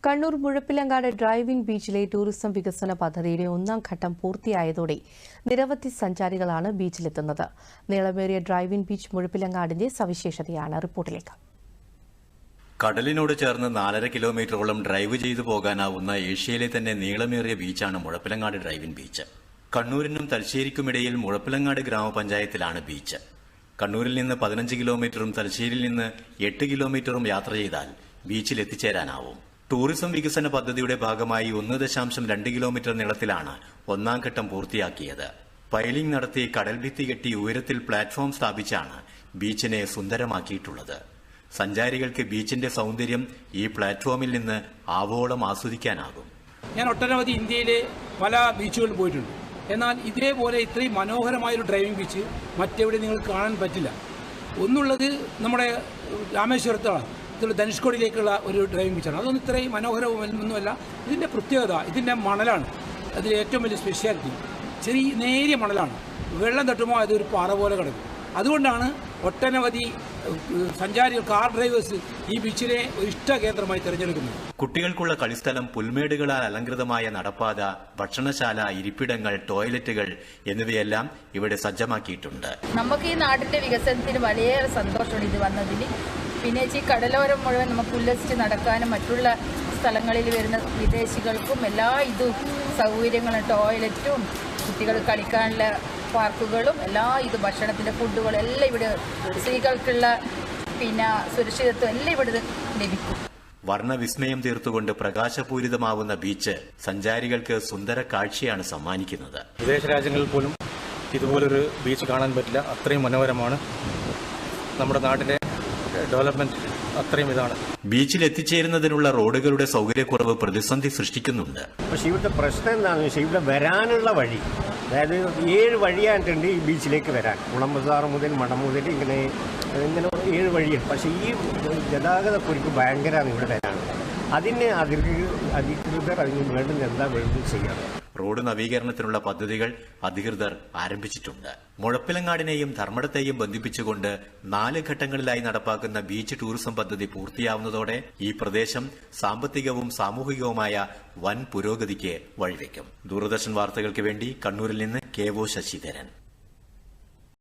Kannur Muzhappilangad driving ബീച്ചിലെ tourism വികസന പദ്ധതിയുടെ ഒന്നാം ഘട്ടം പൂർത്തിയായതോടെ നിരവധി സഞ്ചാരികളാണ് ബീച്ചിലെത്തുന്നത്. നീളമേറിയ ഡ്രൈവിംഗ് ബീച്ച് മുഴപ്പിലങ്ങാടിന്റെ സവിശേഷതയാണ്. റിപ്പോർട്ടിലേക്ക്. കടലിനോട് ചേർന്ന് 4.5 കിലോമീറ്ററോളം ഡ്രൈവ് ചെയ്തു പോകാനാവുന്ന ഏഷ്യയിലെ തന്നെ നീളമേറിയ ബീച്ചാണ് മുഴപ്പിലങ്ങാട് ഡ്രൈവിംഗ് ബീച്ച്. കണ്ണൂരിനും തലശ്ശേരിക്കുമിടയിൽ മുഴപ്പിലങ്ങാട് ഗ്രാമപഞ്ചായത്തിലാണ് ബീച്ച്. കണ്ണൂരിൽ നിന്ന് 15 കിലോമീറ്ററും തലശ്ശേരിയിൽ നിന്ന് 8 കിലോമീറ്ററും യാത്ര ചെയ്താൽ ബീച്ചിൽ എത്തിച്ചേരാനാവും. ടൂറിസം വികസന പദ്ധതിയുടെ ഭാഗമായി 1.2 കിലോമീറ്റർ നീളത്തിലാണ് ഒന്നാം ഘട്ടം പൂർത്തിയാക്കിയത്. പൈലിംഗ് നടത്തി കടൽഭിത്തി കെട്ടി ഉയരത്തിൽ പ്ലാറ്റ്ഫോം സ്ഥാപിച്ചാണ് ബീച്ചിനെ സുന്ദരമാക്കിയിട്ടുള്ളത്. സഞ്ചാരികൾക്ക് ബീച്ചിന്റെ സൗന്ദര്യം ഈ പ്ലാറ്റ്ഫോമിൽ നിന്ന് ആവോളം ആസ്വദിക്കാനാകും. ഞാൻ ഒട്ടനവധി ഇന്ത്യയിലെ പല ബീച്ചുകളിൽ പോയിട്ടുണ്ട്. എന്നാൽ ഇതേപോലെ ഇത്രയും മനോഹരമായൊരു ഡ്രൈവിംഗ് ബീച്ച് മറ്റെവിടെ നിങ്ങൾക്ക് കാണാൻ പറ്റില്ല. ഒന്നുള്ളത് നമ്മുടെ രാമേശ്വരത്താണ്, ധനുഷ്കോടിയിലേക്കുള്ള ഒരു ഡ്രൈവിംഗ് ബീച്ചാണ്. അതൊന്നും ഇത്രയും മനോഹരമൊന്നുമല്ല. ഇതിൻ്റെ പ്രത്യേകത ഇതിൻ്റെ മണലാണ്. അതിൽ ഏറ്റവും വലിയ സ്പെഷ്യാലിറ്റി ചെറിയ നേരിയ മണലാണ്. വെള്ളം തട്ടുമ്പോൾ അതൊരു പാറ പോലെ കിടക്കും. അതുകൊണ്ടാണ് ഒട്ടനവധി സഞ്ചാരികൾ, കാർ ഡ്രൈവേഴ്സ് ഈ ബീച്ചിനെ ഒരു ഇഷ്ട കേന്ദ്രമായി തിരഞ്ഞെടുക്കുന്നത്. കുട്ടികൾക്കുള്ള കളിസ്ഥലം, പുൽമേടുകളാൽ അലങ്കൃതമായ നടപ്പാത, ഭക്ഷണശാല, ഇരിപ്പിടങ്ങൾ, ടോയ്ലറ്റുകൾ എന്നിവയെല്ലാം ഇവിടെ സജ്ജമാക്കിയിട്ടുണ്ട്. നമുക്ക് ഈ നാടിന്റെ വികസനത്തിന് വളരെയേറെ സന്തോഷമാണ് ഇത് വന്നതിന്. പിന്നെ ഈ കടലോരം മുഴുവൻ നമുക്ക് ഉല്ലസിച്ച് നടക്കാനും മറ്റുള്ള സ്ഥലങ്ങളിൽ വരുന്ന വിദേശികൾക്കും എല്ലാ ഇതും സൗകര്യങ്ങളും, ടോയ്ലറ്റും, കുട്ടികൾ കളിക്കാനുള്ള പാർക്കുകളും, എല്ലാ ഇത് ഭക്ഷണത്തിൻ്റെ ഫുഡുകളും എല്ലാം ഇവിടെ, സ്ത്രീകൾക്കുള്ള പിന്നെ സുരക്ഷിതത്വം എല്ലാം ഇവിടെ ലഭിക്കും. വർണ്ണവിസ്മയം തീർത്തുകൊണ്ട് പ്രകാശപൂരിതമാവുന്ന ബീച്ച് സഞ്ചാരികൾക്ക് സുന്ദര കാഴ്ചയാണ് സമ്മാനിക്കുന്നത്. വിദേശ രാജ്യങ്ങളിൽ പോലും ഇതുപോലൊരു ബീച്ച് കാണാൻ പറ്റില്ല. അത്രയും മനോഹരമാണ്. നമ്മുടെ നാട്ടിലെ ഡെവലപ്മെന്റ് അത്രയും ഇതാണ്. ബീച്ചിൽ എത്തിച്ചേരുന്നതിനുള്ള റോഡുകളുടെ സൗകര്യക്കുറവ് പ്രതിസന്ധി സൃഷ്ടിക്കുന്നുണ്ട്. പക്ഷെ ഇവിടുത്തെ പ്രശ്നം എന്താണെന്ന് വെച്ചാൽ ഇവിടെ വരാനുള്ള വഴി, അതായത് 7 വഴിയായിട്ടുണ്ട് ഈ ബീച്ചിലേക്ക് വരാൻ. കുളമ്പസാറ് മുതൽ മഠം മുതൽ ഇങ്ങനെ 7 വഴിയുണ്ട്. പക്ഷേ ഈ ഗതാഗത കുരുക്ക് ഭയങ്കരമാണ് ഇവിടെ വരാൻ. അതിന് അധികൃതർ അതിന് വേണ്ടുന്ന എന്താ വേണ്ടത് ചെയ്യണം. റോഡ് നവീകരണത്തിനുള്ള പദ്ധതികൾ അധികൃതർ ആരംഭിച്ചിട്ടുണ്ട്. മുഴപ്പിലങ്ങാടിനെയും ധർമ്മടത്തെയും ബന്ധിപ്പിച്ചുകൊണ്ട് 4 ഘട്ടങ്ങളിലായി നടപ്പാക്കുന്ന ബീച്ച് ടൂറിസം പദ്ധതി പൂർത്തിയാവുന്നതോടെ ഈ പ്രദേശം സാമ്പത്തികവും സാമൂഹികവുമായ വൻ പുരോഗതിക്ക് വഴിവെക്കും. ദൂരദർശൻ വാർത്തകൾക്ക് വേണ്ടി കണ്ണൂരിൽ നിന്ന് KO ശശിധരൻ.